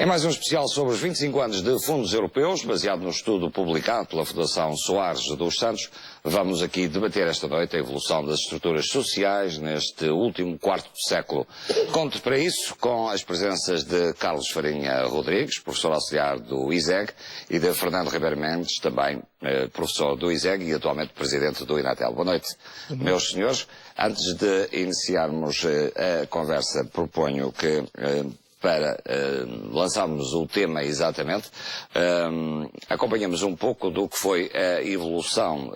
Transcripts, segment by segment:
É mais um especial sobre os 25 anos de fundos europeus, baseado no estudo publicado pela Fundação Soares dos Santos. Vamos aqui debater esta noite a evolução das estruturas sociais neste último quarto de século. Conto para isso com as presenças de Carlos Farinha Rodrigues, professor auxiliar do ISEG, e de Fernando Ribeiro Mendes, também professor do ISEG e atualmente presidente do INATEL. Boa noite, meus senhores. Antes de iniciarmos a conversa, proponho que... para lançarmos o tema exatamente, acompanhamos um pouco do que foi a evolução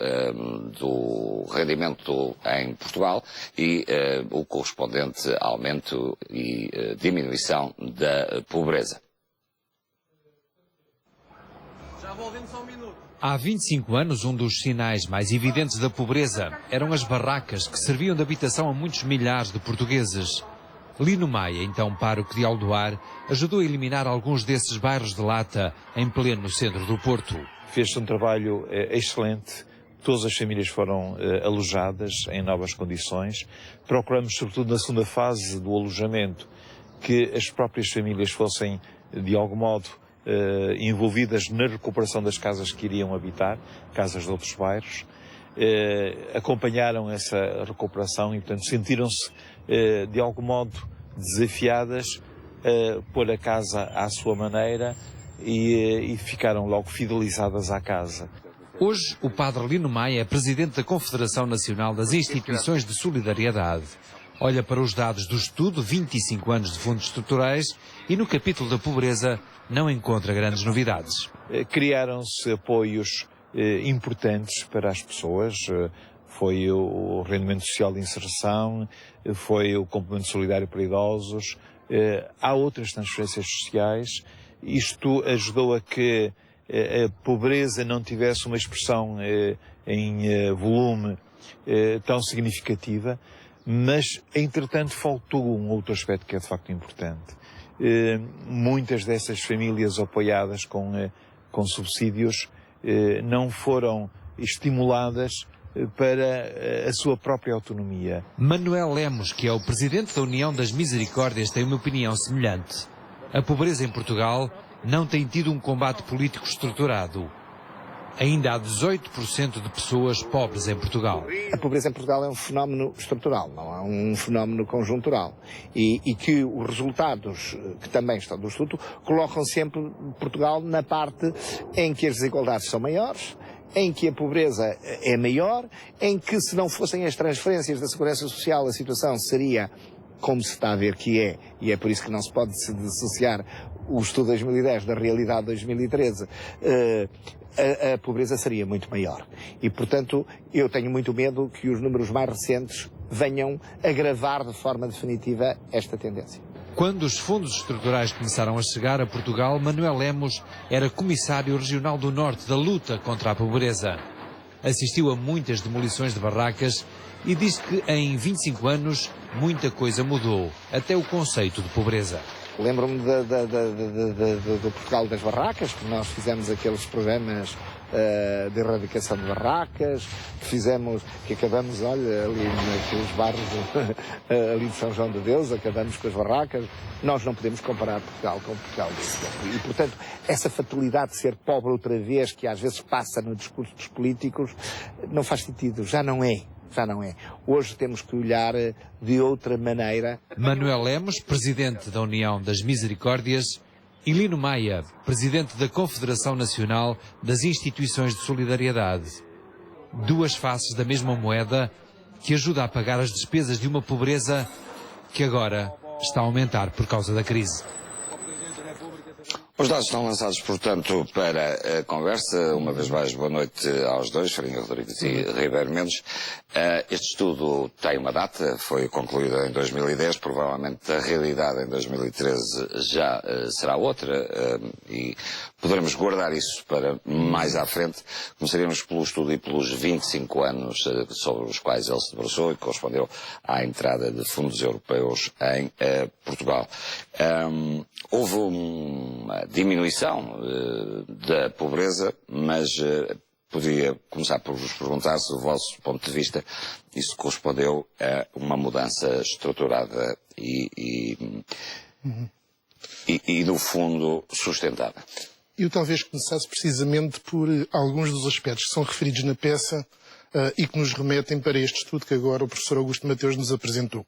do rendimento em Portugal e o correspondente aumento e diminuição da pobreza. Já volvemos só um minuto. Há 25 anos, um dos sinais mais evidentes da pobreza eram as barracas que serviam de habitação a muitos milhares de portugueses. Lino Maia, então pároco de Aldoar, ajudou a eliminar alguns desses bairros de lata em pleno centro do Porto. Fez-se um trabalho excelente, todas as famílias foram alojadas em novas condições. Procuramos, sobretudo na segunda fase do alojamento, que as próprias famílias fossem, de algum modo, envolvidas na recuperação das casas que iriam habitar, casas de outros bairros. Acompanharam essa recuperação e, portanto, sentiram-se de algum modo desafiadas a pôr a casa à sua maneira e ficaram logo fidelizadas à casa. Hoje, o padre Lino Maia é presidente da Confederação Nacional das Instituições de Solidariedade. Olha para os dados do estudo, 25 anos de fundos estruturais, e no capítulo da pobreza não encontra grandes novidades. Criaram-se apoios importantes para as pessoas. Foi o rendimento social de inserção, foi o complemento solidário para idosos, há outras transferências sociais. Isto ajudou a que a pobreza não tivesse uma expressão em volume tão significativa, mas, entretanto, faltou um outro aspecto que é de facto importante. Muitas dessas famílias apoiadas com subsídios não foram estimuladas para a sua própria autonomia. Manuel Lemos, que é o presidente da União das Misericórdias, tem uma opinião semelhante. A pobreza em Portugal não tem tido um combate político estruturado. Ainda há 18% de pessoas pobres em Portugal. A pobreza em Portugal é um fenómeno estrutural, não é um fenómeno conjuntural. E que os resultados, que também estão do estudo, colocam sempre Portugal na parte em que as desigualdades são maiores, em que a pobreza é maior, em que, se não fossem as transferências da Segurança Social, a situação seria como se está a ver que é, e é por isso que não se pode dissociar o estudo de 2010 da realidade de 2013, a pobreza seria muito maior. E, portanto, eu tenho muito medo que os números mais recentes venham agravar de forma definitiva esta tendência. Quando os fundos estruturais começaram a chegar a Portugal, Manuel Lemos era comissário regional do Norte da luta contra a pobreza. Assistiu a muitas demolições de barracas e diz que em 25 anos muita coisa mudou, até o conceito de pobreza. Lembro-me do Portugal das Barracas, que nós fizemos aqueles programas de erradicação de barracas, que acabamos, olha, ali naqueles bairros ali de São João de Deus, acabamos com as barracas. Nós não podemos comparar Portugal com Portugal desse tempo. E, portanto, essa fatalidade de ser pobre outra vez, que às vezes passa no discurso dos políticos, não faz sentido, já não é. Já não é. Hoje temos que olhar de outra maneira. Manuel Lemos, presidente da União das Misericórdias, e Lino Maia, presidente da Confederação Nacional das Instituições de Solidariedade. Duas faces da mesma moeda que ajuda a pagar as despesas de uma pobreza que agora está a aumentar por causa da crise. Os dados estão lançados, portanto, para a conversa. Uma vez mais, boa noite aos dois, Farinha Rodrigues e Ribeiro Mendes. Este estudo tem uma data, foi concluído em 2010, provavelmente a realidade em 2013 já será outra, e poderemos guardar isso para mais à frente. Começaríamos pelo estudo e pelos 25 anos sobre os quais ele se debruçou e correspondeu à entrada de fundos europeus em Portugal. Houve uma diminuição da pobreza, mas podia começar por vos perguntar se, do vosso ponto de vista, isso correspondeu a uma mudança estruturada e no fundo, sustentada. Eu talvez começasse precisamente por alguns dos aspectos que são referidos na peça e que nos remetem para este estudo que agora o professor Augusto Mateus nos apresentou.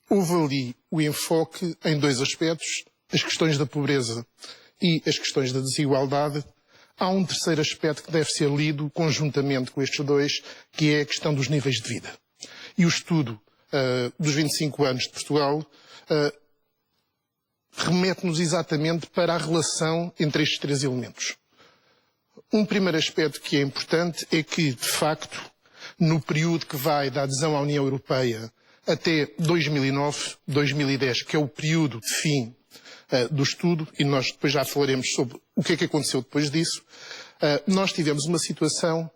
Houve ali o enfoque em dois aspectos, as questões da pobreza e as questões da desigualdade. Há um terceiro aspecto que deve ser lido conjuntamente com estes dois, que é a questão dos níveis de vida. E o estudo dos 25 anos de Portugal remete-nos exatamente para a relação entre estes três elementos. Um primeiro aspecto que é importante é que, de facto, no período que vai da adesão à União Europeia até 2009, 2010, que é o período de fim do estudo, e nós depois já falaremos sobre o que é que aconteceu depois disso, nós tivemos uma situação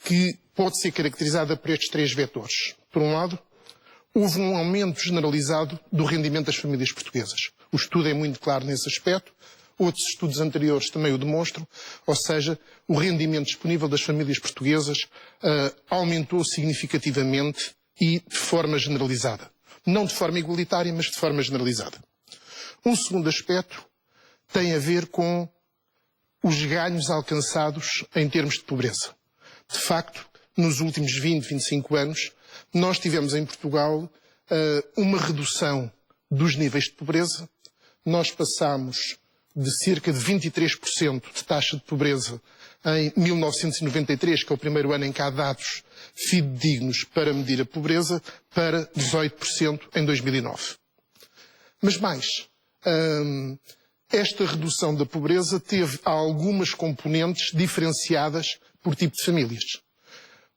que pode ser caracterizada por estes três vetores. Por um lado, houve um aumento generalizado do rendimento das famílias portuguesas. O estudo é muito claro nesse aspecto. Outros estudos anteriores também o demonstram. Ou seja, o rendimento disponível das famílias portuguesas aumentou significativamente e de forma generalizada. Não de forma igualitária, mas de forma generalizada. Um segundo aspecto tem a ver com os ganhos alcançados em termos de pobreza. De facto, nos últimos 20, 25 anos, nós tivemos em Portugal uma redução dos níveis de pobreza. Nós passamos de cerca de 23% de taxa de pobreza em 1993, que é o primeiro ano em que há dados fidedignos para medir a pobreza, para 18% em 2009. Mas mais, esta redução da pobreza teve algumas componentes diferenciadas por tipo de famílias.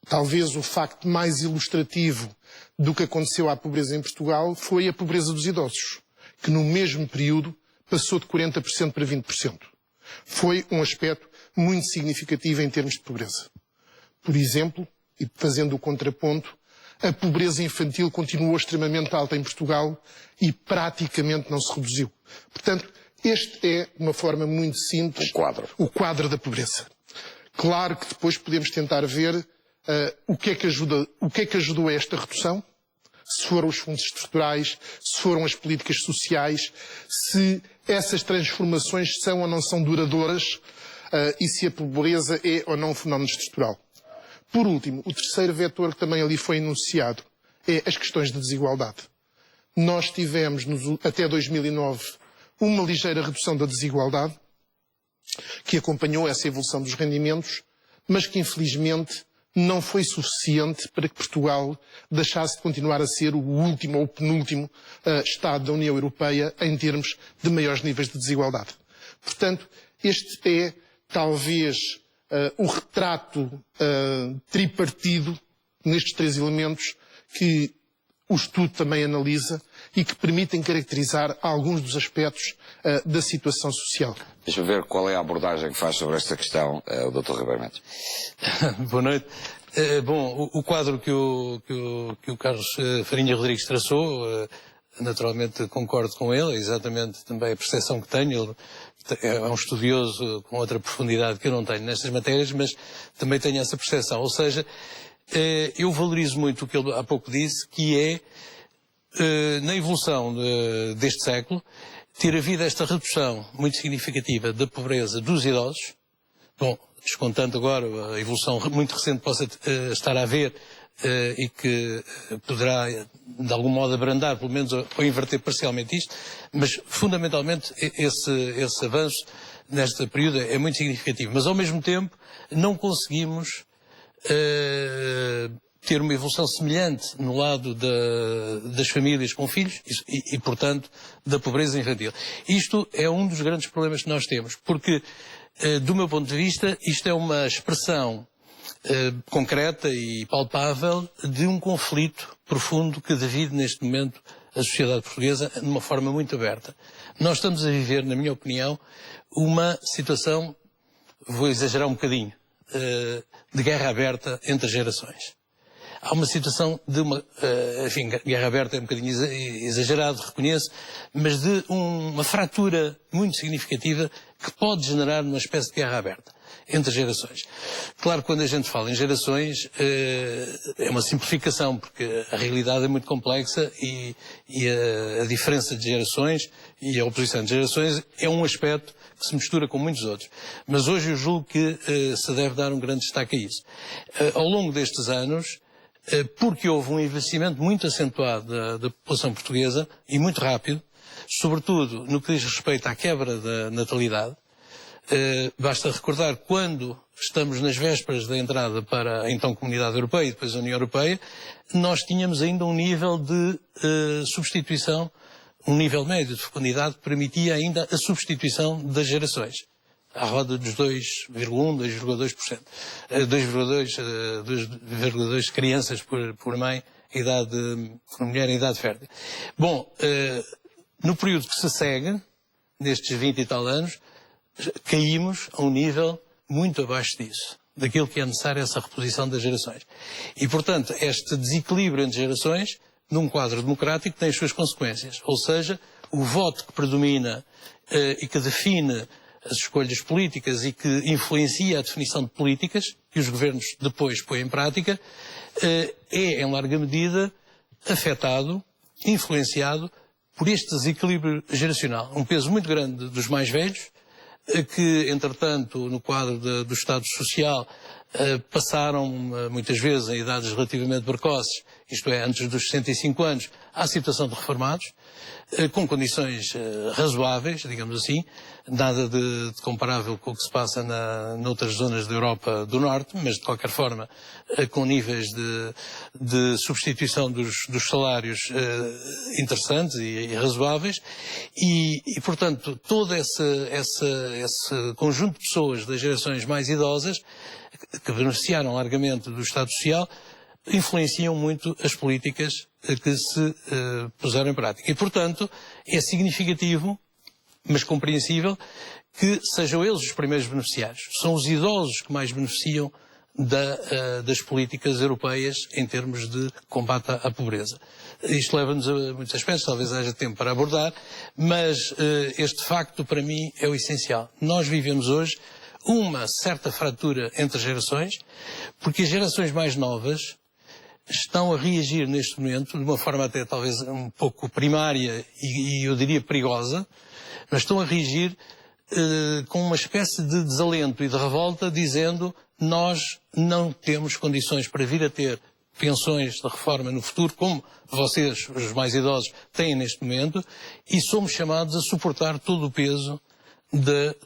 Talvez o facto mais ilustrativo do que aconteceu à pobreza em Portugal foi a pobreza dos idosos, que no mesmo período passou de 40% para 20%. Foi um aspecto muito significativo em termos de pobreza. Por exemplo, e fazendo o contraponto, a pobreza infantil continuou extremamente alta em Portugal e praticamente não se reduziu. Portanto, este é, de uma forma muito simples, o quadro da pobreza. Claro que depois podemos tentar ver o que é que ajudou a esta redução, se foram os fundos estruturais, se foram as políticas sociais, se essas transformações são ou não são duradouras e se a pobreza é ou não um fenómeno estrutural. Por último, o terceiro vetor que também ali foi enunciado é as questões de desigualdade. Nós tivemos, até 2009, uma ligeira redução da desigualdade, que acompanhou essa evolução dos rendimentos, mas que infelizmente não foi suficiente para que Portugal deixasse de continuar a ser o último ou o penúltimo Estado da União Europeia em termos de maiores níveis de desigualdade. Portanto, este é talvez o retrato tripartido nestes três elementos que o estudo também analisa e que permitem caracterizar alguns dos aspectos da situação social. Deixa-me ver qual é a abordagem que faz sobre esta questão o Dr. Ribeiro Mendes. Boa noite. Bom, o quadro que o Carlos Farinha Rodrigues traçou, naturalmente concordo com ele, é exatamente também a percepção que tenho. Ele é um estudioso com outra profundidade que eu não tenho nestas matérias, mas também tenho essa percepção. Ou seja, eu valorizo muito o que ele há pouco disse, que é, na evolução deste século, ter havido esta redução muito significativa da pobreza dos idosos. Bom, descontando agora a evolução muito recente que possa estar a haver e que poderá, de algum modo, abrandar, pelo menos, ou inverter parcialmente isto, mas, fundamentalmente, esse avanço neste período é muito significativo. Mas, ao mesmo tempo, não conseguimos ter uma evolução semelhante no lado das famílias com filhos e, portanto, da pobreza infantil. Isto é um dos grandes problemas que nós temos, porque, do meu ponto de vista, isto é uma expressão concreta e palpável de um conflito profundo que divide neste momento a sociedade portuguesa de uma forma muito aberta. Nós estamos a viver, na minha opinião, uma situação, vou exagerar um bocadinho, de guerra aberta entre as gerações. Há uma situação de enfim, guerra aberta é um bocadinho exagerado, reconheço, mas de uma fratura muito significativa que pode generar uma espécie de guerra aberta. entre gerações. Claro, quando a gente fala em gerações, é uma simplificação, porque a realidade é muito complexa e a diferença de gerações e a oposição de gerações é um aspecto que se mistura com muitos outros. Mas hoje eu julgo que se deve dar um grande destaque a isso. Ao longo destes anos, porque houve um envelhecimento muito acentuado da população portuguesa e muito rápido, sobretudo no que diz respeito à quebra da natalidade. Basta recordar quando estamos nas vésperas da entrada para a então Comunidade Europeia e depois a União Europeia, nós tínhamos ainda um nível de substituição, um nível médio de fecundidade que permitia ainda a substituição das gerações. À roda dos 2,1%, 2,2%. 2,2 crianças por mãe, por mulher em idade fértil. Bom, no período que se segue, nestes 20 e tal anos, caímos a um nível muito abaixo disso, daquilo que é necessário essa reposição das gerações. E, portanto, este desequilíbrio entre gerações, num quadro democrático, tem as suas consequências. Ou seja, o voto que predomina e que define as escolhas políticas e que influencia a definição de políticas, que os governos depois põem em prática, é, em larga medida, afetado, influenciado por este desequilíbrio geracional. Um peso muito grande dos mais velhos, que, entretanto, no quadro do Estado Social, passaram muitas vezes em idades relativamente precoces, isto é, antes dos 65 anos, à situação de reformados, com condições razoáveis, digamos assim, nada de comparável com o que se passa noutras zonas da Europa do Norte, mas de qualquer forma com níveis de substituição dos salários interessantes e razoáveis e, portanto, todo esse conjunto de pessoas das gerações mais idosas que beneficiaram largamente do Estado Social influenciam muito as políticas que se puseram em prática. E, portanto, é significativo, mas compreensível, que sejam eles os primeiros beneficiários. São os idosos que mais beneficiam das políticas europeias em termos de combate à pobreza. Isto leva-nos a muitos aspectos, talvez haja tempo para abordar, mas este facto, para mim, é o essencial. Nós vivemos hoje uma certa fratura entre gerações, porque as gerações mais novas estão a reagir neste momento de uma forma até talvez um pouco primária e eu diria perigosa, mas estão a reagir com uma espécie de desalento e de revolta, dizendo nós não temos condições para vir a ter pensões de reforma no futuro, como vocês, os mais idosos, têm neste momento, e somos chamados a suportar todo o peso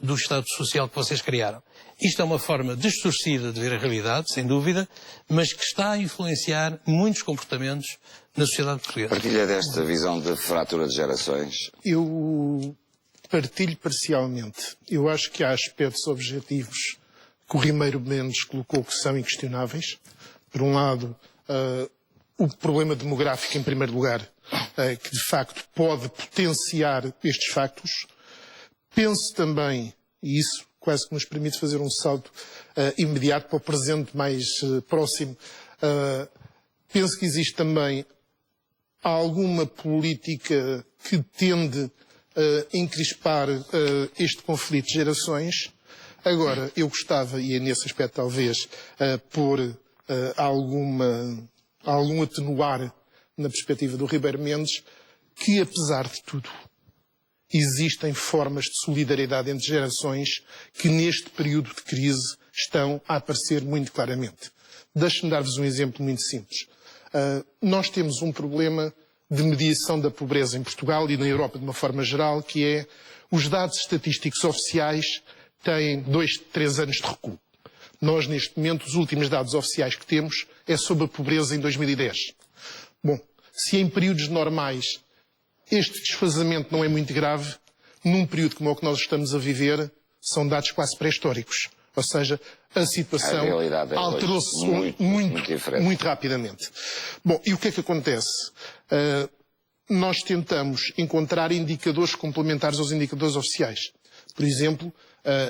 do Estado Social que vocês criaram. Isto é uma forma distorcida de ver a realidade, sem dúvida, mas que está a influenciar muitos comportamentos na sociedade portuguesa. Partilha desta visão de fratura de gerações? Eu partilho parcialmente. Eu acho que há aspectos objetivos que o Ribeiro Mendes colocou que são inquestionáveis. Por um lado, o problema demográfico, em primeiro lugar, que de facto pode potenciar estes factos. Penso também, e isso quase que nos permite fazer um salto imediato para o presente mais próximo, penso que existe também alguma política que tende a encrespar este conflito de gerações. Agora, eu gostava, e é nesse aspecto talvez, pôr algum atenuar na perspectiva do Ribeiro Mendes, que apesar de tudo, existem formas de solidariedade entre gerações que neste período de crise estão a aparecer muito claramente. Deixe-me dar-vos um exemplo muito simples. Nós temos um problema de mediação da pobreza em Portugal e na Europa de uma forma geral, que é os dados estatísticos oficiais têm 2, 3 anos de recuo. Nós, neste momento, os últimos dados oficiais que temos é sobre a pobreza em 2010. Bom, se em períodos normais este desfazamento não é muito grave, num período como o que nós estamos a viver, são dados quase pré-históricos. Ou seja, a situação alterou-se muito rapidamente. Bom, e o que é que acontece? Nós tentamos encontrar indicadores complementares aos indicadores oficiais. Por exemplo,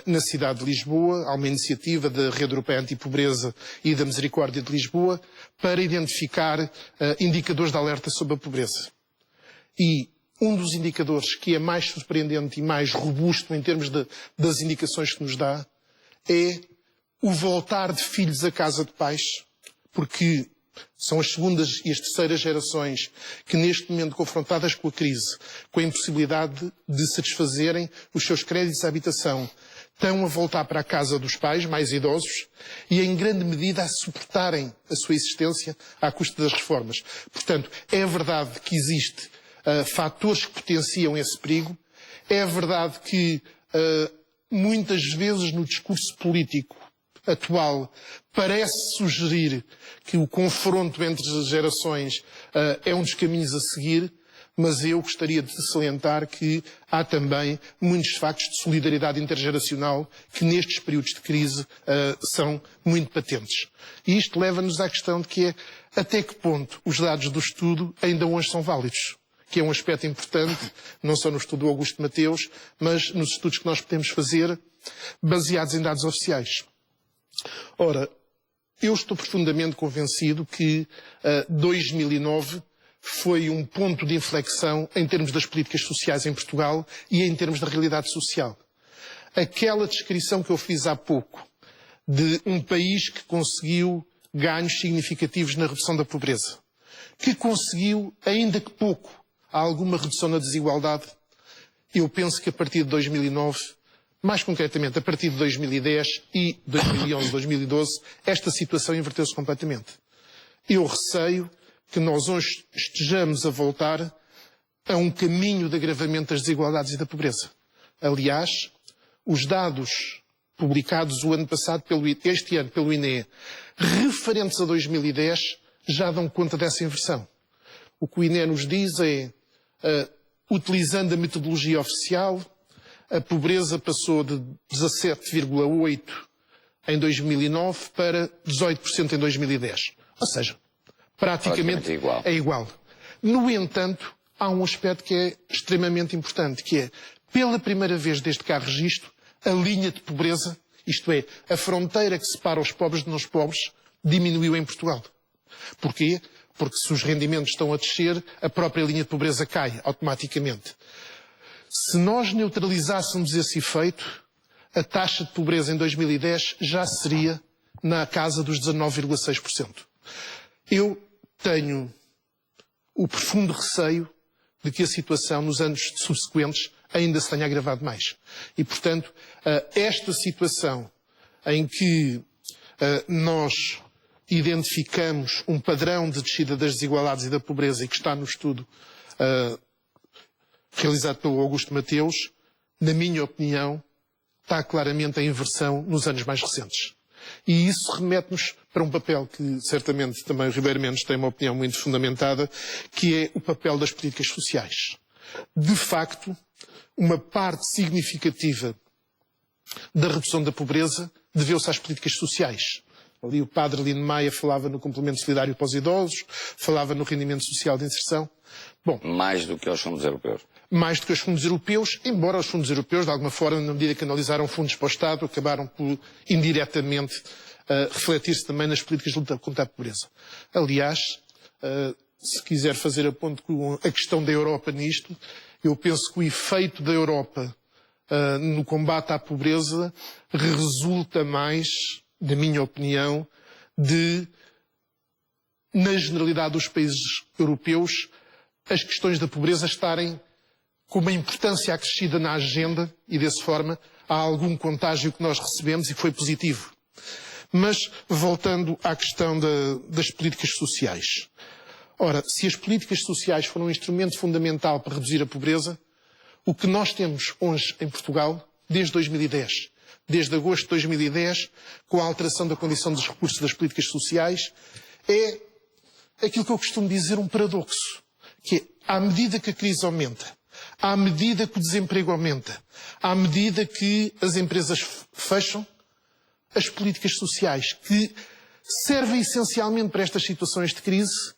na cidade de Lisboa, há uma iniciativa da Rede Europeia Antipobreza e da Misericórdia de Lisboa para identificar indicadores de alerta sobre a pobreza. E um dos indicadores que é mais surpreendente e mais robusto em termos das indicações que nos dá é o voltar de filhos à casa de pais, porque são as segundas e as terceiras gerações que neste momento confrontadas com a crise, com a impossibilidade de satisfazerem os seus créditos de habitação, estão a voltar para a casa dos pais mais idosos e em grande medida a suportarem a sua existência à custa das reformas. Portanto, é verdade que existe fatores que potenciam esse perigo, é verdade que muitas vezes no discurso político atual parece sugerir que o confronto entre as gerações é um dos caminhos a seguir, mas eu gostaria de salientar que há também muitos factos de solidariedade intergeracional que nestes períodos de crise são muito patentes. E isto leva-nos à questão de que é até que ponto os dados do estudo ainda hoje são válidos, que é um aspecto importante, não só no estudo do Augusto Mateus, mas nos estudos que nós podemos fazer baseados em dados oficiais. Ora, eu estou profundamente convencido que 2009 foi um ponto de inflexão em termos das políticas sociais em Portugal e em termos da realidade social. Aquela descrição que eu fiz há pouco de um país que conseguiu ganhos significativos na redução da pobreza, que conseguiu, ainda que pouco, alguma redução na desigualdade, eu penso que a partir de 2009, mais concretamente a partir de 2010 e 2011, 2012, esta situação inverteu-se completamente. Eu receio que nós hoje estejamos a voltar a um caminho de agravamento das desigualdades e da pobreza. Aliás, os dados publicados o ano passado, este ano pelo INE, referentes a 2010, já dão conta dessa inversão. O que o INE nos diz é, utilizando a metodologia oficial, a pobreza passou de 17,8% em 2009 para 18% em 2010. Ou seja, praticamente é igual. No entanto, há um aspecto que é extremamente importante, que é, pela primeira vez desde que há registro, a linha de pobreza, isto é, a fronteira que separa os pobres de não pobres, diminuiu em Portugal. Porquê? Porque se os rendimentos estão a descer, a própria linha de pobreza cai automaticamente. Se nós neutralizássemos esse efeito, a taxa de pobreza em 2010 já seria na casa dos 19,6%. Eu tenho o profundo receio de que a situação nos anos subsequentes ainda se tenha agravado mais. E, portanto, esta situação em que nós identificamos um padrão de descida das desigualdades e da pobreza e que está no estudo realizado pelo Augusto Mateus, na minha opinião, está claramente a inversão nos anos mais recentes. E isso remete-nos para um papel que certamente também o Ribeiro Mendes tem uma opinião muito fundamentada, que é o papel das políticas sociais. De facto, uma parte significativa da redução da pobreza deveu-se às políticas sociais. Ali o padre Lino Maia falava no complemento solidário para os idosos, falava no rendimento social de inserção. Bom, mais do que aos fundos europeus. Mais do que os fundos europeus, embora os fundos europeus, de alguma forma, na medida que analisaram fundos para o Estado, acabaram por, indiretamente, refletir-se também nas políticas de luta contra a pobreza. Aliás, se quiser fazer a ponto com a questão da Europa nisto, eu penso que o efeito da Europa no combate à pobreza resulta mais, na minha opinião, de, na generalidade dos países europeus, as questões da pobreza estarem com uma importância acrescida na agenda e, dessa forma, há algum contágio que nós recebemos e que foi positivo. Mas, voltando à questão das políticas sociais. Ora, se as políticas sociais foram um instrumento fundamental para reduzir a pobreza, o que nós temos hoje em Portugal, desde 2010, desde agosto de 2010, com a alteração da condição dos recursos das políticas sociais, é aquilo que eu costumo dizer um paradoxo, que é, à medida que a crise aumenta, à medida que o desemprego aumenta, à medida que as empresas fecham, as políticas sociais que servem essencialmente para estas situações de crise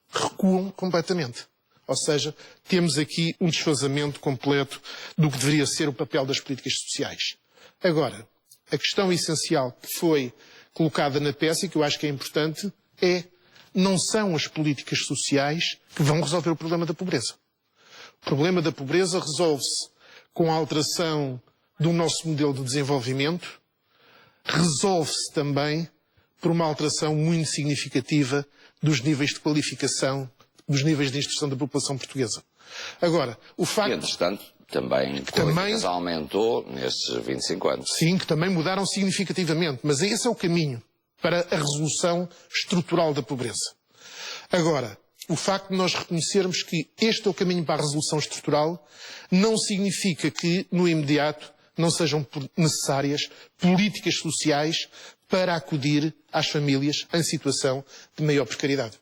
recuam completamente. Ou seja, temos aqui um desfazamento completo do que deveria ser o papel das políticas sociais. Agora, a questão essencial que foi colocada na peça e que eu acho que é importante é: não são as políticas sociais que vão resolver o problema da pobreza. O problema da pobreza resolve-se com a alteração do nosso modelo de desenvolvimento, resolve-se também por uma alteração muito significativa dos níveis de qualificação, dos níveis de instrução da população portuguesa. Agora, o E, facto... entretanto, também a qualificação aumentou nestes 25 anos. Sim, que também mudaram significativamente, mas esse é o caminho para a resolução estrutural da pobreza. Agora, o facto de nós reconhecermos que este é o caminho para a resolução estrutural não significa que, no imediato, não sejam necessárias políticas sociais para acudir às famílias em situação de maior precariedade.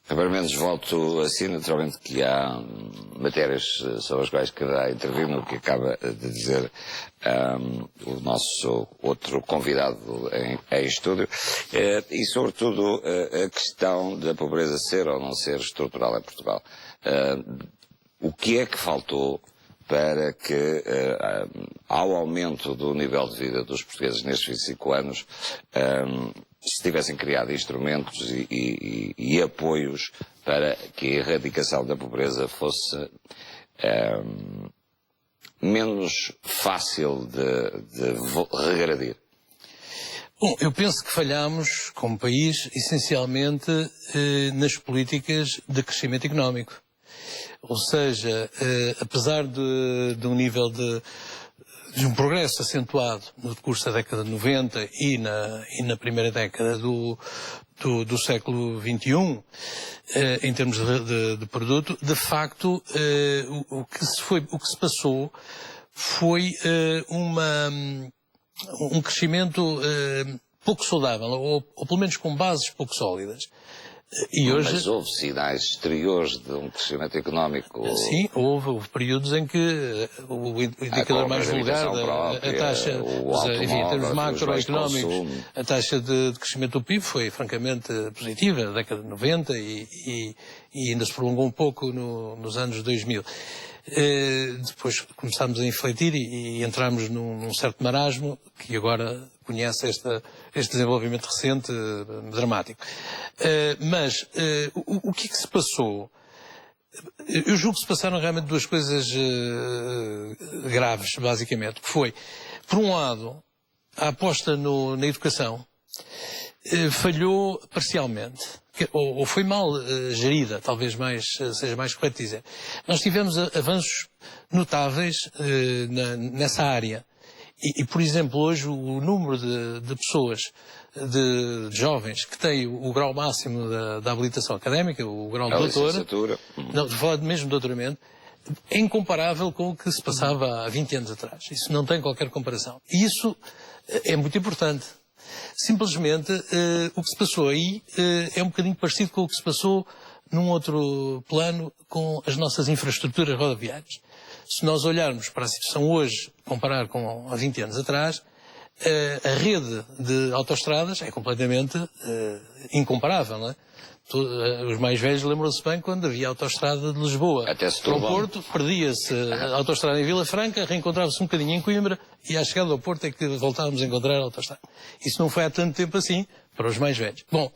Pelo menos volto assim, naturalmente que há matérias sobre as quais quererá intervir no que acaba de dizer o nosso outro convidado em estúdio e sobretudo a questão da pobreza ser ou não ser estrutural em Portugal. O que é que faltou para que, ao aumento do nível de vida dos portugueses nestes 25 anos, se tivessem criado instrumentos e apoios para que a erradicação da pobreza fosse menos fácil de regredir? Bom, eu penso que falhámos, como país, essencialmente nas políticas de crescimento económico. Ou seja, apesar de um nível de um progresso acentuado no decurso da década de 90 e na primeira década do século XXI, em termos de produto, de facto, o que se passou foi um crescimento pouco saudável, ou pelo menos com bases pouco sólidas. Mas houve sinais exteriores de um crescimento económico? Sim, houve períodos em que o indicador mais vulgar, a taxa, enfim, em termos macroeconómicos, a taxa de crescimento do PIB foi francamente positiva, na década de 90 e ainda se prolongou um pouco nos anos 2000. Depois começámos a infletir e entramos num certo marasmo que agora conhece este desenvolvimento recente dramático. Mas o que é que se passou? Eu julgo que se passaram realmente duas coisas graves, basicamente, que foi, por um lado, a aposta na educação falhou parcialmente, ou foi mal gerida, talvez seja mais correto dizer. Nós tivemos avanços notáveis nessa área. E, por exemplo, hoje o número de pessoas, de jovens, que têm o grau máximo da habilitação académica, o grau de doutor, não, de falar mesmo de doutoramento, é incomparável com o que se passava há 20 anos atrás. Isso não tem qualquer comparação. E isso é muito importante. Simplesmente, o que se passou aí é um bocadinho parecido com o que se passou num outro plano com as nossas infraestruturas rodoviárias. Se nós olharmos para a situação hoje, comparar com há 20 anos atrás, a rede de autoestradas é completamente incomparável, não é? Os mais velhos lembram-se bem quando havia a autoestrada de Lisboa para o Porto, perdia-se a autoestrada em Vila Franca, reencontrava-se um bocadinho em Coimbra e à chegada ao Porto é que voltávamos a encontrar a autoestrada. Isso não foi há tanto tempo assim para os mais velhos. Bom,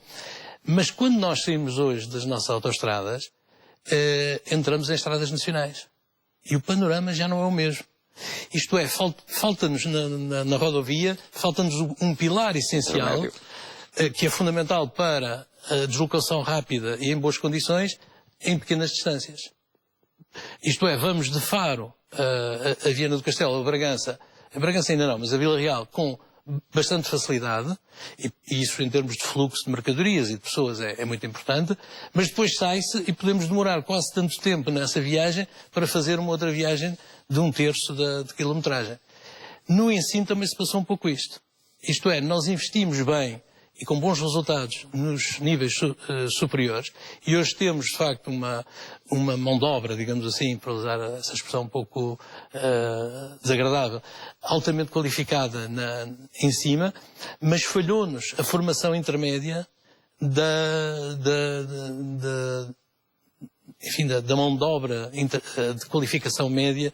mas quando nós saímos hoje das nossas autoestradas, entramos em estradas nacionais. E o panorama já não é o mesmo. Isto é, falta-nos na rodovia, falta-nos um pilar essencial, que é fundamental para a deslocação rápida e em boas condições, em pequenas distâncias. Isto é, vamos de Faro a Viana do Castelo, a Bragança ainda não, mas a Vila Real, com bastante facilidade, e isso em termos de fluxo de mercadorias e de pessoas é muito importante, mas depois sai-se e podemos demorar quase tanto tempo nessa viagem para fazer uma outra viagem de 1/3 de quilometragem. No ensino também se passou um pouco isto. Isto é, nós investimos bem e com bons resultados nos níveis superiores, e hoje temos, de facto, uma mão de obra, digamos assim, para usar essa expressão um pouco desagradável, altamente qualificada em cima, mas falhou-nos a formação intermédia da mão de obra de qualificação média.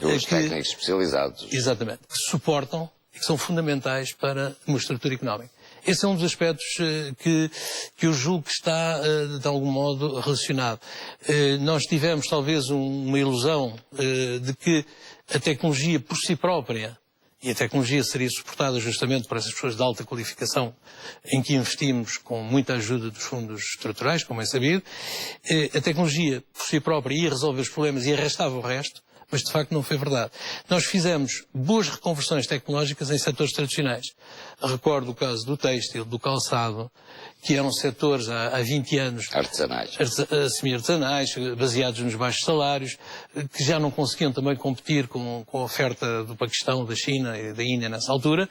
Os técnicos especializados. Exatamente, que suportam e que são fundamentais para uma estrutura económica. Esse é um dos aspectos que eu julgo que está, de algum modo, relacionado. Nós tivemos, talvez, uma ilusão de que a tecnologia, por si própria, e a tecnologia seria suportada justamente por essas pessoas de alta qualificação em que investimos com muita ajuda dos fundos estruturais, como é sabido, a tecnologia por si própria ia resolver os problemas e arrastava o resto, mas de facto não foi verdade. Nós fizemos boas reconversões tecnológicas em setores tradicionais. Recordo o caso do têxtil, do calçado, que eram setores há 20 anos Artesanais. semi-artesanais, baseados nos baixos salários, que já não conseguiam também competir com a oferta do Paquistão, da China e da Índia nessa altura,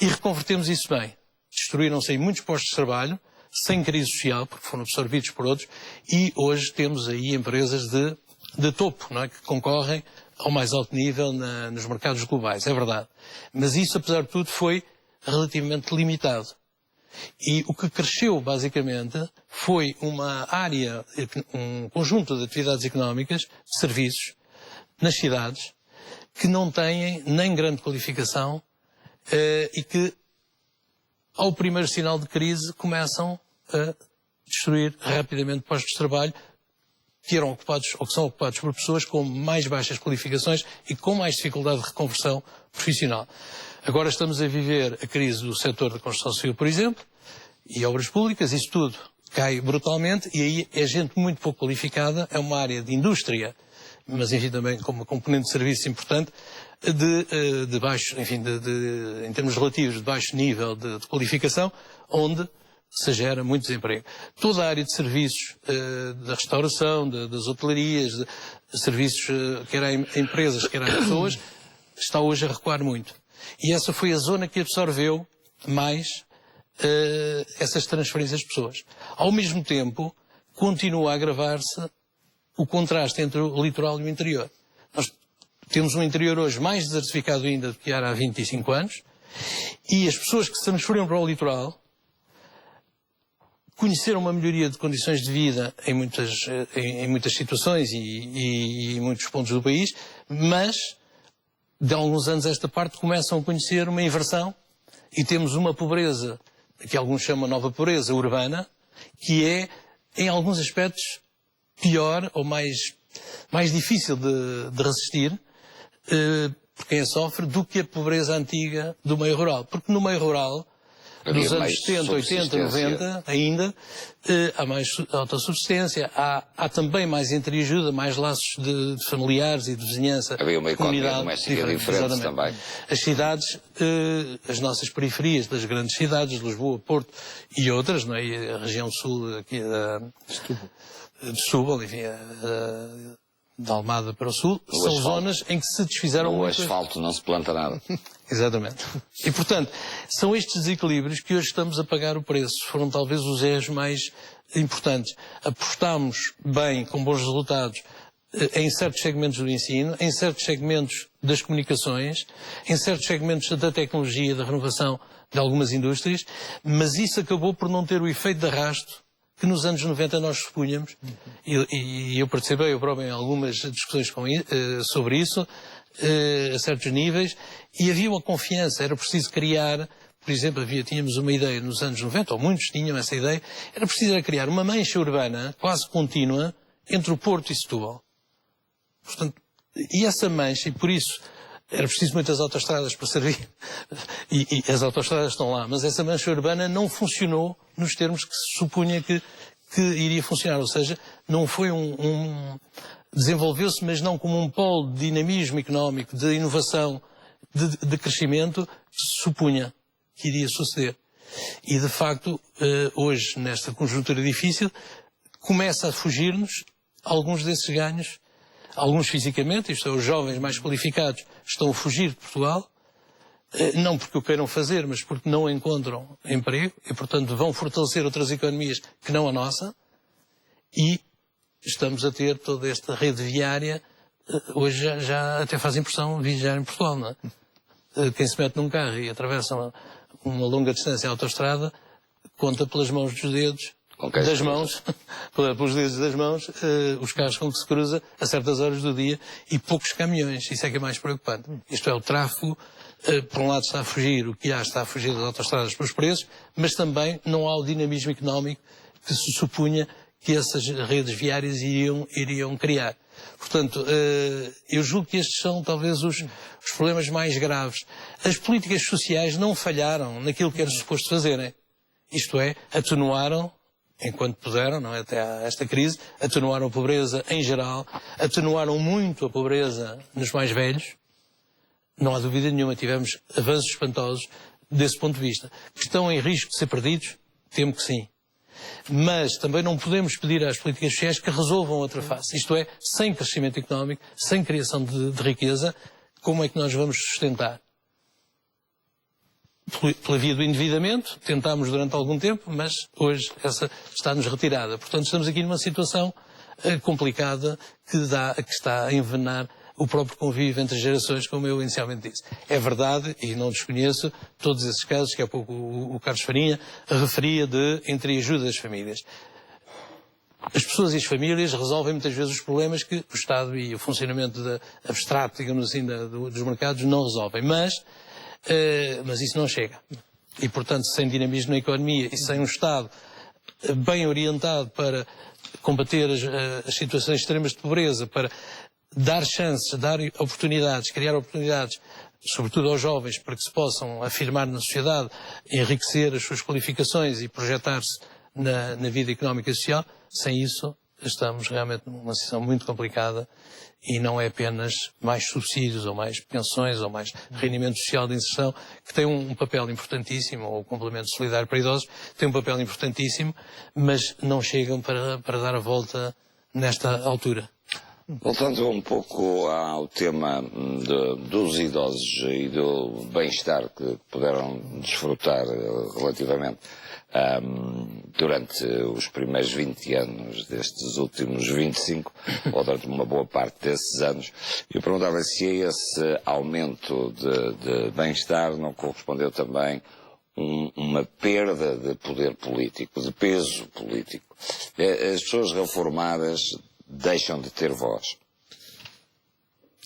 e reconvertemos isso bem. Destruíram-se aí muitos postos de trabalho, sem crise social, porque foram absorvidos por outros, e hoje temos aí empresas de topo, não é? Que concorrem ao mais alto nível nos mercados globais, é verdade. Mas isso, apesar de tudo, foi relativamente limitado. E o que cresceu, basicamente, foi uma área, um conjunto de atividades económicas, de serviços, nas cidades, que não têm nem grande qualificação e que, ao primeiro sinal de crise, começam a destruir rapidamente postos de trabalho que eram ocupados ou que são ocupados por pessoas com mais baixas qualificações e com mais dificuldade de reconversão profissional. Agora estamos a viver a crise do setor da construção civil, por exemplo, e obras públicas, isso tudo cai brutalmente e aí é gente muito pouco qualificada, é uma área de indústria, mas enfim também como uma componente de serviço importante, de baixo, enfim, em termos relativos de baixo nível de qualificação, onde se gera muito desemprego. Toda a área de serviços, da restauração, das hotelarias, de serviços, quer a empresas, quer a pessoas, está hoje a recuar muito. E essa foi a zona que absorveu mais essas transferências de pessoas. Ao mesmo tempo, continua a agravar-se o contraste entre o litoral e o interior. Nós temos um interior hoje mais desertificado ainda do que era há 25 anos, e as pessoas que se transferiram para o litoral conheceram uma melhoria de condições de vida em muitas situações e em muitos pontos do país, mas de alguns anos esta parte começam a conhecer uma inversão e temos uma pobreza, que alguns chamam nova pobreza urbana, que é, em alguns aspectos, pior ou mais difícil de resistir por quem a sofre do que a pobreza antiga do meio rural. Porque no meio rural, nos anos 70, 80, 90, ainda, há mais autossubsistência, há também mais entreajuda, mais laços de familiares e de vizinhança. Havia uma economia doméstica diferente também. As cidades, as nossas periferias das grandes cidades, Lisboa, Porto e outras, não é? E a região sul aqui de Setúbal, enfim, da Almada para o sul, são zonas em que se desfizeram muito. No asfalto não se planta nada. Exatamente. E, portanto, são estes desequilíbrios que hoje estamos a pagar o preço. Foram talvez os erros mais importantes. Apostámos bem, com bons resultados, em certos segmentos do ensino, em certos segmentos das comunicações, em certos segmentos da tecnologia, da renovação de algumas indústrias, mas isso acabou por não ter o efeito de arrasto que nos anos 90 nós supunhamos, e eu participei eu próprio em algumas discussões sobre isso, a certos níveis, e havia uma confiança, era preciso criar, por exemplo, tínhamos uma ideia nos anos 90, ou muitos tinham essa ideia, era preciso criar uma mancha urbana quase contínua entre o Porto e Setúbal. Portanto, e essa mancha, e por isso era preciso muitas autoestradas para servir, e as autoestradas estão lá, mas essa mancha urbana não funcionou nos termos que se supunha que iria funcionar, ou seja, não foi desenvolveu-se, mas não como um polo de dinamismo económico, de inovação, de crescimento, que se supunha que iria suceder. E, de facto, hoje, nesta conjuntura difícil, começa a fugir-nos alguns desses ganhos, alguns fisicamente, isto é, os jovens mais qualificados estão a fugir de Portugal, não porque o queiram fazer, mas porque não encontram emprego e, portanto, vão fortalecer outras economias que não a nossa, e estamos a ter toda esta rede viária, hoje já até faz impressão viajar em Portugal, não é? Quem se mete num carro e atravessa uma longa distância à autoestrada, conta pelas mãos dos dedos, das mãos, pelos dedos das mãos, os carros com que se cruza a certas horas do dia e poucos caminhões. Isso é que é mais preocupante. Isto é, o tráfego, por um lado está a fugir, o que há está a fugir das autoestradas pelos preços, mas também não há o dinamismo económico que se supunha que essas redes viárias iriam criar. Portanto, eu julgo que estes são talvez os problemas mais graves. As políticas sociais não falharam naquilo que era suposto fazerem. Isto é, atenuaram, enquanto puderam, não é, até a esta crise, atenuaram a pobreza em geral, atenuaram muito a pobreza nos mais velhos. Não há dúvida nenhuma, tivemos avanços espantosos desse ponto de vista. Que estão em risco de ser perdidos? Temo que sim. Mas também não podemos pedir às políticas sociais que resolvam outra face. Isto é, sem crescimento económico, sem criação de riqueza, como é que nós vamos sustentar? Pela via do endividamento, tentámos durante algum tempo, mas hoje essa está-nos retirada. Portanto, estamos aqui numa situação complicada que está a envenenar o próprio convívio entre gerações, como eu inicialmente disse. É verdade, e não desconheço, todos esses casos que há pouco o Carlos Farinha referia de entreajuda das famílias. As pessoas e as famílias resolvem muitas vezes os problemas que o Estado e o funcionamento abstrato, digamos assim, dos mercados não resolvem. Mas isso não chega. E, portanto, sem dinamismo na economia e sem um Estado bem orientado para combater as situações extremas de pobreza, para dar chances, dar oportunidades, criar oportunidades, sobretudo aos jovens, para que se possam afirmar na sociedade, enriquecer as suas qualificações e projetar-se na vida económica e social, sem isso estamos realmente numa situação muito complicada e não é apenas mais subsídios ou mais pensões ou mais rendimento social de inserção, que tem um papel importantíssimo, ou o complemento solidário para idosos, tem um papel importantíssimo, mas não chegam para dar a volta nesta altura. Voltando um pouco ao tema dos idosos e do bem-estar que puderam desfrutar relativamente durante os primeiros 20 anos destes últimos 25, ou durante uma boa parte desses anos, eu perguntava se a esse aumento de bem-estar não correspondeu também uma perda de poder político, de peso político. As pessoas reformadas deixam de ter voz.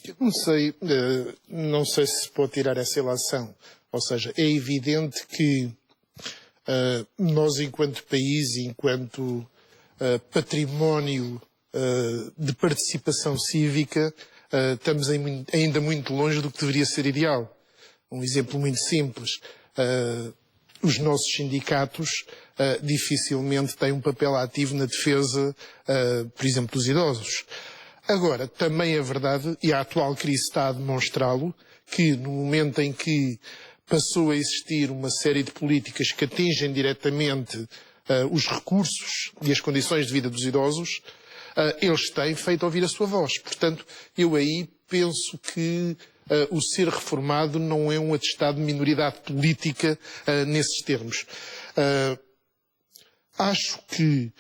Eu não sei se se pode tirar essa ilação. Ou seja, é evidente que nós, enquanto país, enquanto património de participação cívica, estamos ainda muito longe do que deveria ser ideal. Um exemplo muito simples. Os nossos sindicatos dificilmente têm um papel ativo na defesa, por exemplo, dos idosos. Agora, também é verdade, e a atual crise está a demonstrá-lo, que no momento em que passou a existir uma série de políticas que atingem diretamente os recursos e as condições de vida dos idosos, eles têm feito ouvir a sua voz. Portanto, eu aí penso que o ser reformado não é um atestado de minoridade política nesses termos. Acho que,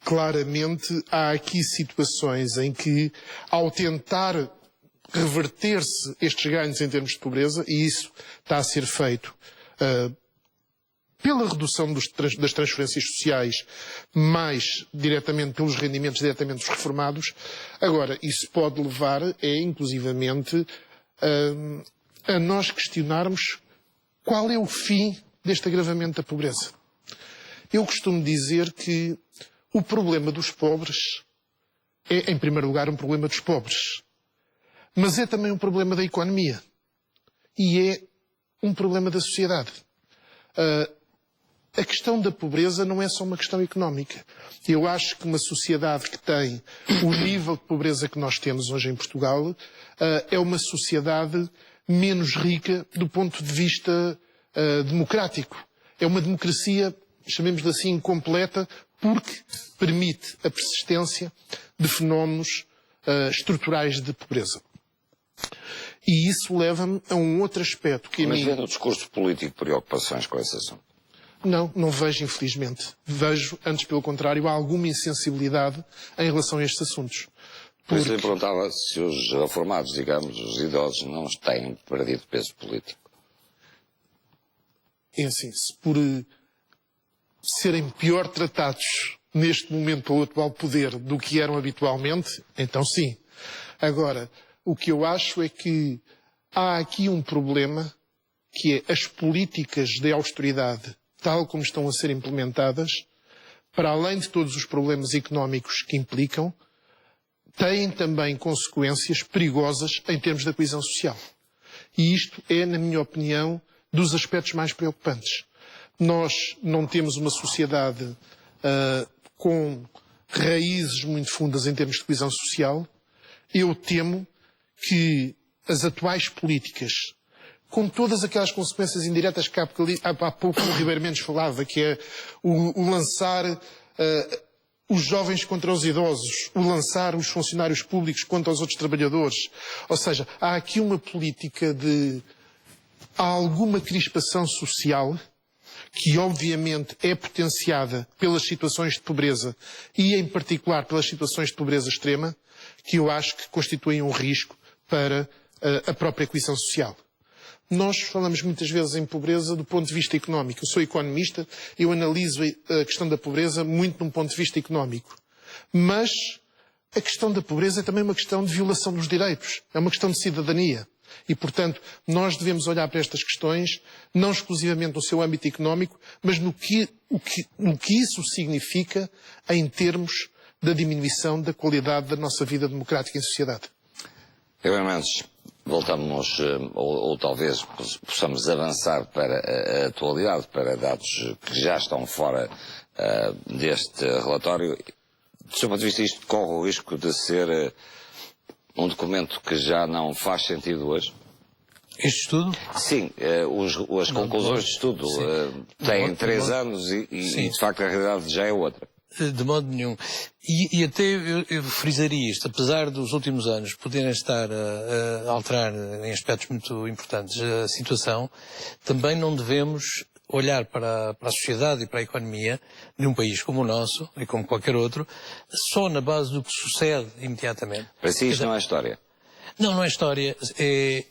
claramente, há aqui situações em que, ao tentar reverter-se estes ganhos em termos de pobreza, e isso está a ser feito pela redução das transferências sociais, mais diretamente pelos rendimentos diretamente dos reformados. Agora, isso pode levar, inclusivamente, a nós questionarmos qual é o fim deste agravamento da pobreza. Eu costumo dizer que o problema dos pobres é, em primeiro lugar, um problema dos pobres. Mas é também um problema da economia. E é um problema da sociedade. A questão da pobreza não é só uma questão económica. Eu acho que uma sociedade que tem o nível de pobreza que nós temos hoje em Portugal é uma sociedade menos rica do ponto de vista democrático. É uma democracia, chamemos-lhe assim, incompleta, porque permite a persistência de fenómenos estruturais de pobreza. E isso leva-me a um outro aspecto que Mas vê no discurso político preocupações com esse assunto? Não vejo, infelizmente. Vejo, antes pelo contrário, alguma insensibilidade em relação a estes assuntos. Por isso eu perguntava se os reformados, digamos, os idosos, não têm perdido peso político. É assim, se por serem pior tratados neste momento pelo atual poder do que eram habitualmente, então sim. Agora, o que eu acho é que há aqui um problema, que é as políticas de austeridade, tal como estão a ser implementadas, para além de todos os problemas económicos que implicam, têm também consequências perigosas em termos da coesão social. E isto é, na minha opinião, dos aspectos mais preocupantes. Nós não temos uma sociedade com raízes muito fundas em termos de coesão social. Eu temo que as atuais políticas, com todas aquelas consequências indiretas que há pouco o Ribeiro Mendes falava, que é o lançar os jovens contra os idosos, o lançar os funcionários públicos contra os outros trabalhadores. Ou seja, há aqui uma política de alguma crispação social que obviamente é potenciada pelas situações de pobreza e em particular pelas situações de pobreza extrema, que eu acho que constituem um risco para a própria coesão social. Nós falamos muitas vezes em pobreza do ponto de vista económico. Eu sou economista, eu analiso a questão da pobreza muito num ponto de vista económico. Mas a questão da pobreza é também uma questão de violação dos direitos. É uma questão de cidadania. E, portanto, nós devemos olhar para estas questões, não exclusivamente no seu âmbito económico, mas no que isso significa em termos da diminuição da qualidade da nossa vida democrática em sociedade. Ribeiro Mendes, voltamos, ou talvez possamos avançar para a atualidade, para dados que já estão fora deste relatório. Do seu ponto de vista, isto corre o risco de ser um documento que já não faz sentido hoje? Este estudo? Sim, as conclusões de estudo têm 3 anos e de facto a realidade já é outra. De modo nenhum. E até eu frisaria isto, apesar dos últimos anos poderem estar a alterar em aspectos muito importantes a situação, também não devemos olhar para a sociedade e para a economia de um país como o nosso, e como qualquer outro, só na base do que sucede imediatamente. Para si isto não é história? Não, não é história.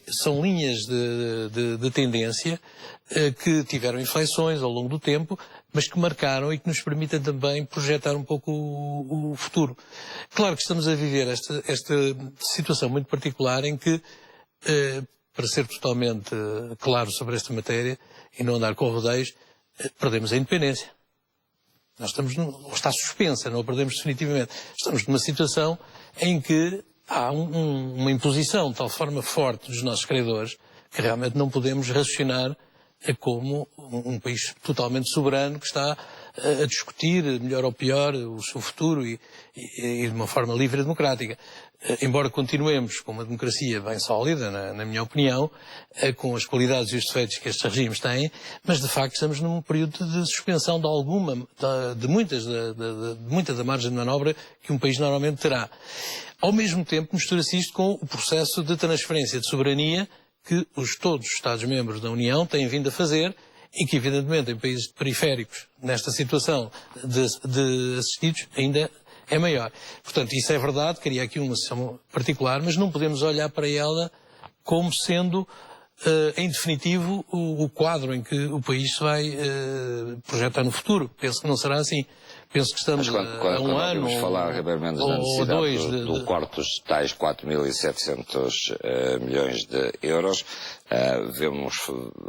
São linhas de tendência que tiveram inflexões ao longo do tempo, mas que marcaram e que nos permitem também projetar um pouco o futuro. Claro que estamos a viver esta situação muito particular em que, para ser totalmente claro sobre esta matéria e não andar com rodeios, perdemos a independência. Nós estamos, ou está suspensa, não a perdemos definitivamente. Estamos numa situação em que há uma imposição de tal forma forte dos nossos credores que realmente não podemos raciocinar como um país totalmente soberano que está a discutir, melhor ou pior, o seu futuro e de uma forma livre e democrática. Embora continuemos com uma democracia bem sólida, na minha opinião, com as qualidades e os defeitos que estes regimes têm, mas de facto estamos num período de suspensão de muita da margem de manobra que um país normalmente terá. Ao mesmo tempo, mistura-se isto com o processo de transferência de soberania que todos os Estados-membros da União têm vindo a fazer e que, evidentemente, em países periféricos, nesta situação de assistidos, ainda é maior. Portanto, isso é verdade, queria aqui uma sessão particular, mas não podemos olhar para ela como sendo, em definitivo, o quadro em que o país se vai projetar no futuro. Penso que não será assim. Penso que estamos a um ano vamos falar, Ribeiro Mendes, da necessidade do corte dos tais 4.700 milhões de euros.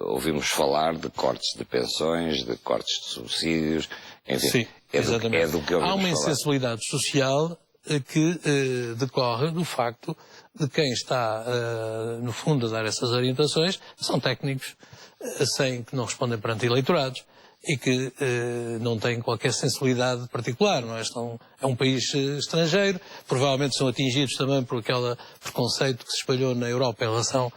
Ouvimos falar de cortes de pensões, de cortes de subsídios, enfim, sim, é do que ouvimos falar. Há uma insensibilidade social que decorre do facto de quem está, no fundo, a dar essas orientações são técnicos que não respondem perante eleitorados e que não têm qualquer sensibilidade particular, não é? É um país estrangeiro, provavelmente são atingidos também por aquele preconceito que se espalhou na Europa em relação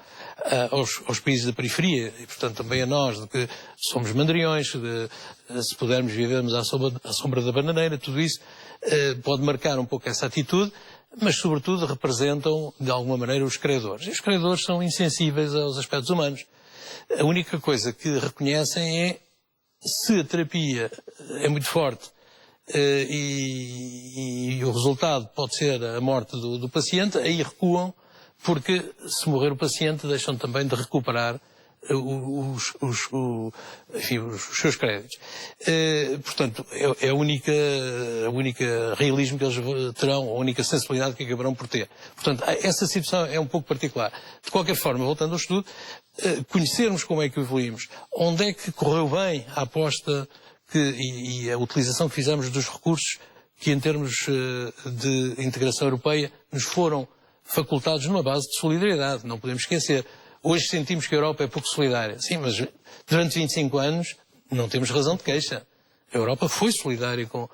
aos países da periferia e, portanto, também a nós, de que somos mandriões, se pudermos vivemos à sombra da bananeira, tudo isso pode marcar um pouco essa atitude, mas, sobretudo, representam, de alguma maneira, os credores. E os credores são insensíveis aos aspectos humanos. A única coisa que reconhecem é se a terapia é muito forte e o resultado pode ser a morte do paciente, aí recuam, porque se morrer o paciente deixam também de recuperar os seus créditos. Portanto, é o único realismo que eles terão, a única sensibilidade que acabarão por ter. Portanto, essa situação é um pouco particular. De qualquer forma, voltando ao estudo, conhecermos como é que evoluímos, onde é que correu bem a aposta e a utilização que fizemos dos recursos que, em termos de integração europeia, nos foram facultados numa base de solidariedade. Não podemos esquecer. Hoje sentimos que a Europa é pouco solidária. Sim, mas durante 25 anos não temos razão de queixa. A Europa foi solidária com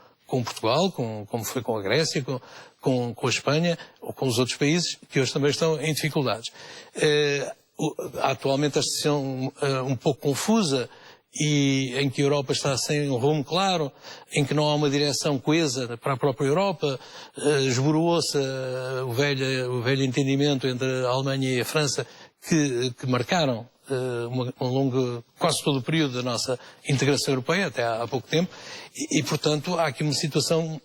Portugal, como foi com a Grécia, com a Espanha ou com os outros países que hoje também estão em dificuldades. Há atualmente a situação um pouco confusa e em que a Europa está sem um rumo claro, em que não há uma direção coesa para a própria Europa, esboroou-se o velho entendimento entre a Alemanha e a França que marcaram quase todo o período da nossa integração europeia, até há pouco tempo, e portanto há aqui uma situação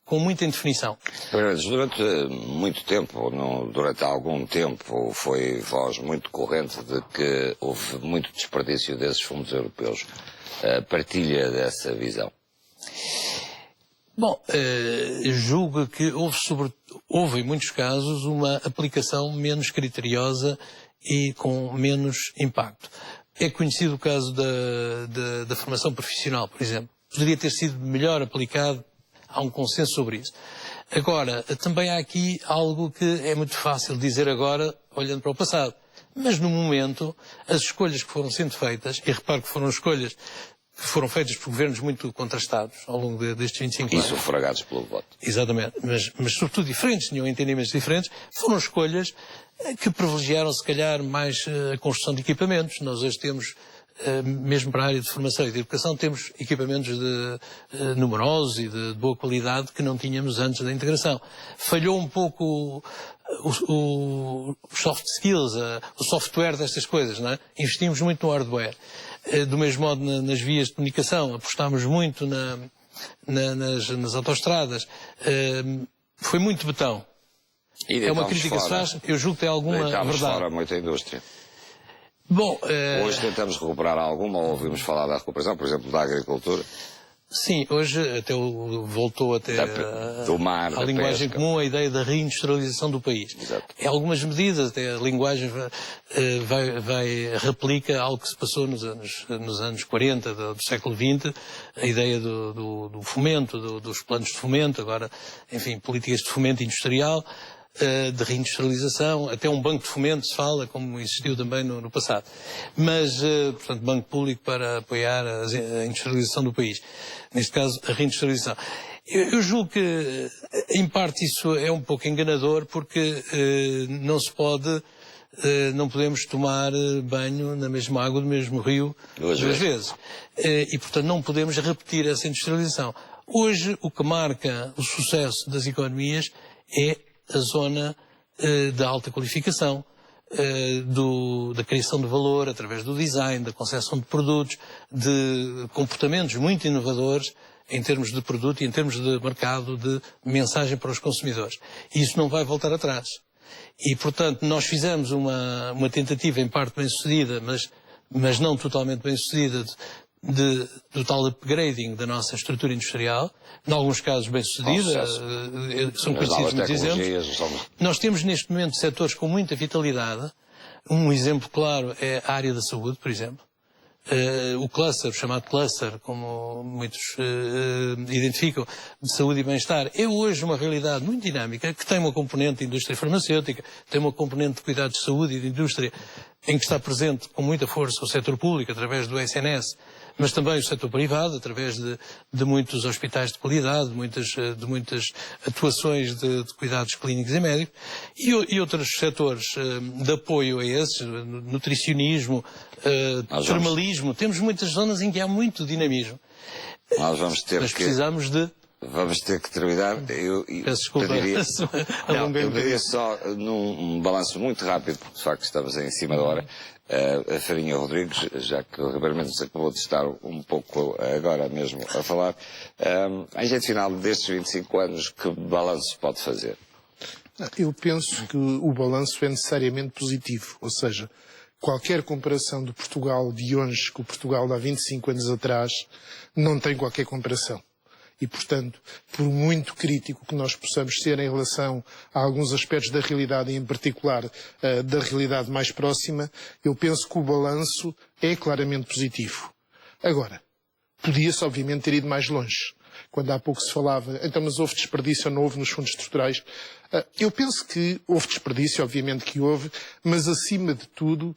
com muita indefinição. Durante muito tempo, ou durante algum tempo, foi voz muito corrente de que houve muito desperdício desses fundos europeus. Partilha dessa visão? Bom, julgo que houve em muitos casos uma aplicação menos criteriosa e com menos impacto. É conhecido o caso da formação profissional, por exemplo. Poderia ter sido melhor aplicado. Há um consenso sobre isso. Agora, também há aqui algo que é muito fácil dizer agora, olhando para o passado. Mas, no momento, as escolhas que foram sendo feitas, e reparo que foram escolhas que foram feitas por governos muito contrastados ao longo destes 25 anos. E sufragados pelo voto. Exatamente. Mas sobretudo diferentes, tinham entendimentos diferentes. Foram escolhas que privilegiaram, se calhar, mais a construção de equipamentos. Nós hoje temos, mesmo para a área de formação e de educação, temos equipamentos numerosos e de boa qualidade que não tínhamos antes da integração. Falhou um pouco o soft skills, o software destas coisas, não é? Investimos muito no hardware. Do mesmo modo nas vias de comunicação, apostámos muito nas autoestradas. Foi muito betão. É uma crítica que se faz, eu julgo que tem alguma verdade. Fora muita indústria. Bom, hoje tentamos recuperar alguma, ou ouvimos falar da recuperação, por exemplo, da agricultura? Sim, hoje até voltou do mar, à linguagem comum a ideia da reindustrialização do país. Exato. Em algumas medidas, até a linguagem replica algo que se passou nos anos 40 do século XX, a ideia do fomento, dos planos de fomento, agora, enfim, políticas de fomento industrial, de reindustrialização, até um banco de fomento se fala, como existiu também no passado. Mas, portanto, banco público para apoiar a industrialização do país. Neste caso, a reindustrialização. Eu julgo que, em parte, isso é um pouco enganador, porque não podemos tomar banho na mesma água do mesmo rio duas vezes. E, portanto, não podemos repetir essa industrialização. Hoje, o que marca o sucesso das economias é a zona da alta qualificação, da criação de valor através do design, da concepção de produtos, de comportamentos muito inovadores em termos de produto e em termos de mercado, de mensagem para os consumidores. E isso não vai voltar atrás. E, portanto, nós fizemos uma tentativa em parte bem-sucedida, mas não totalmente bem-sucedida, do tal upgrading da nossa estrutura industrial, em alguns casos bem-sucedida, são conhecidos muitos exemplos. Nós temos neste momento setores com muita vitalidade. Um exemplo claro é a área da saúde, por exemplo. O cluster, chamado cluster, como muitos identificam, de saúde e bem-estar, é hoje uma realidade muito dinâmica, que tem uma componente de indústria farmacêutica, tem uma componente de cuidados de saúde e de indústria, em que está presente com muita força o setor público, através do SNS, mas também o setor privado, através de muitos hospitais de qualidade, de muitas atuações de cuidados clínicos e médicos, e outros setores de apoio a esses, nutricionismo, termalismo. Temos muitas zonas em que há muito dinamismo. Nós precisamos de... Vamos ter que terminar. Peço desculpa. Eu pediria só, num balanço muito rápido, porque de facto estamos em cima da hora, a Farinha Rodrigues, já que o Ribeiro Mendes acabou de estar um pouco agora mesmo a falar, em jeito final destes 25 anos, que balanço pode fazer? Eu penso que o balanço é necessariamente positivo, ou seja, qualquer comparação do Portugal de hoje com o Portugal de há 25 anos atrás não tem qualquer comparação. E, portanto, por muito crítico que nós possamos ser em relação a alguns aspectos da realidade, e em particular da realidade mais próxima, eu penso que o balanço é claramente positivo. Agora, Podia-se, obviamente, ter ido mais longe. Quando há pouco se falava, então, mas houve desperdício ou não houve nos fundos estruturais? Eu penso que houve desperdício, obviamente que houve, mas acima de tudo,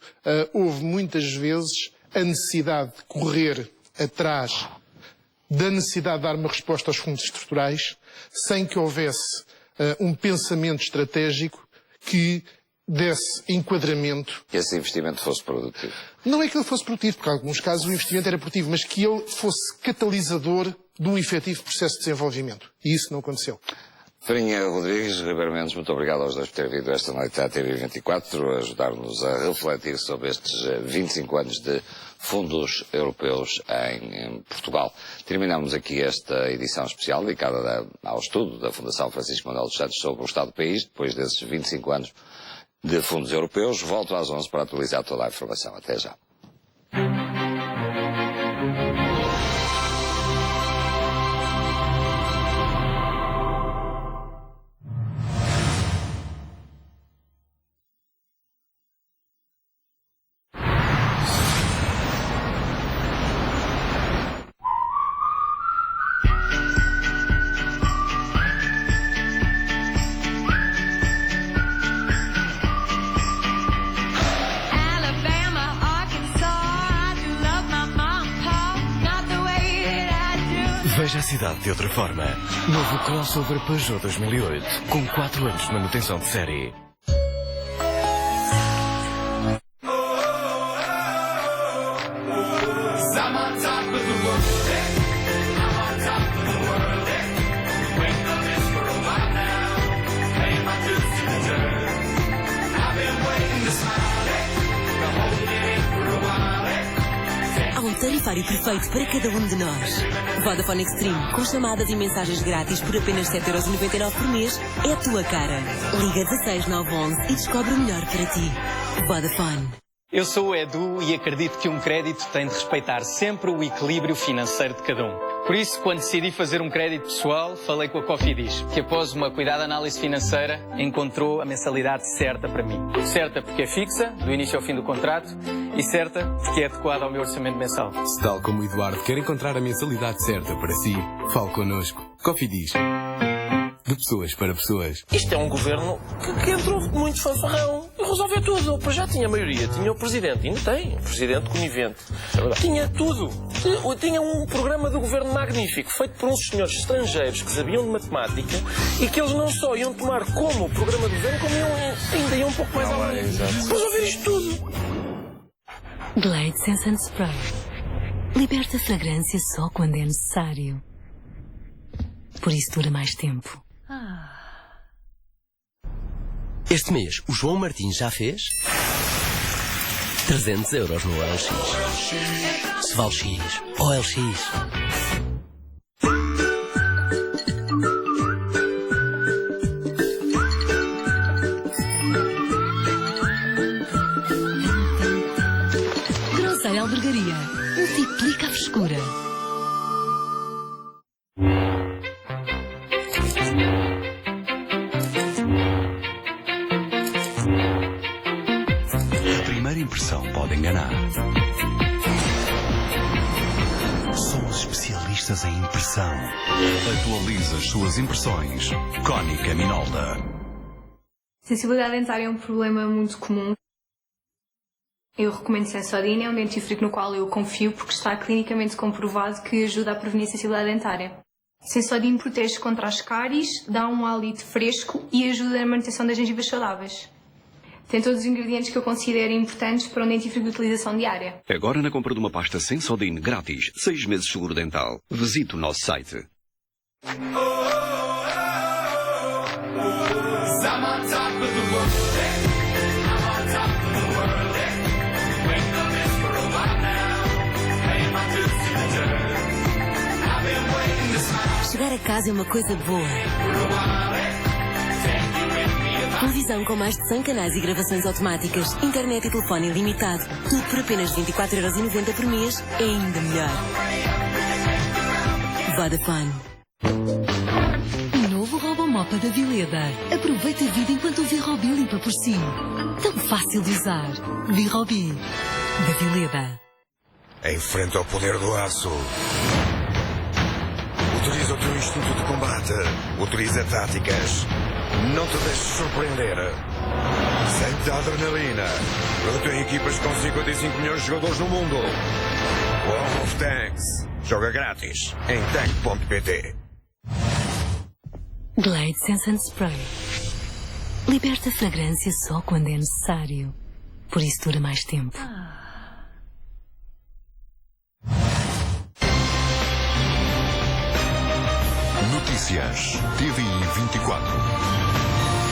houve muitas vezes a necessidade de correr atrás da necessidade de dar uma resposta aos fundos estruturais, sem que houvesse um pensamento estratégico que desse enquadramento. Que esse investimento fosse produtivo. Não é que ele fosse produtivo, porque em alguns casos o investimento era produtivo, mas que ele fosse catalisador de um efetivo processo de desenvolvimento. E isso não aconteceu. Farinha Rodrigues, Ribeiro Mendes, muito obrigado aos dois por terem vindo esta noite à TV24, ajudar-nos a refletir sobre estes 25 anos de fundos europeus em Portugal. Terminamos aqui esta edição especial dedicada ao estudo da Fundação Francisco Manuel dos Santos sobre o Estado do país, depois desses 25 anos de fundos europeus. Volto às 11 para atualizar toda a informação. Até já. Veja a cidade de outra forma. Novo crossover Peugeot 2008, com 4 anos de manutenção de série. Tarifário perfeito para cada um de nós. Vodafone Extreme, com chamadas e mensagens grátis por apenas 7,99€ por mês, é a tua cara. Liga 16911 e descobre o melhor para ti. Vodafone. Eu sou o Edu e acredito que um crédito tem de respeitar sempre o equilíbrio financeiro de cada um. Por isso, quando decidi fazer um crédito pessoal, falei com a Cofidis, que após uma cuidada análise financeira, encontrou a mensalidade certa para mim. Certa porque é fixa, do início ao fim do contrato, e certa porque é adequada ao meu orçamento mensal. Se tal como o Eduardo quer encontrar a mensalidade certa para si, fale connosco. Cofidis. De pessoas para pessoas. Isto é um governo que entrou muito fanfarrão e resolveu tudo. Pois já tinha a maioria, tinha o presidente, ainda tem, o presidente conivente. Tinha tudo. Tinha um programa de governo magnífico, feito por uns senhores estrangeiros que sabiam de matemática e que eles não só iam tomar como o programa de governo, como ainda iam um pouco mais além. Resolver isto tudo. Glade Sense and Spray. Liberta a fragrância só quando é necessário. Por isso dura mais tempo. Este mês, o João Martins já fez 300€ no OLX. Se vale X, OLX. Grosseiro Albergaria. Multiplica a frescura. Impressão pode enganar. Somos especialistas em impressão. Atualiza as suas impressões. Cónica Minolta. Sensibilidade dentária é um problema muito comum. Eu recomendo Sensodyne, é um dentífrico no qual eu confio porque está clinicamente comprovado que ajuda a prevenir a sensibilidade dentária. Sensodyne protege contra as cáries, dá um hálito fresco e ajuda na manutenção das gengivas saudáveis. Tem todos os ingredientes que eu considero importantes para um dentífrico de utilização diária. Agora na compra de uma pasta Sensodyne grátis, 6 meses seguro dental. Visite o nosso site. Chegar a casa é uma coisa boa. Televisão com mais de 100 canais e gravações automáticas, internet e telefone ilimitado. Tudo por apenas 24,90€ por mês é ainda melhor. Vodafone. Novo Robomopa da Vileda. Aproveita a vida enquanto o Virrobi limpa por si. Tão fácil de usar. Virrobi. Da Vileda. Enfrenta o poder do aço. Utiliza o teu instinto de combate. Utiliza táticas. Não te deixes surpreender. Sente a adrenalina. Eu tenho equipas com 55 milhões de jogadores no mundo. World of Tanks. Joga grátis em tank.pt. Glade Sense and Spray. Liberta a fragrância só quando é necessário. Por isso dura mais tempo. Notícias TVI 24.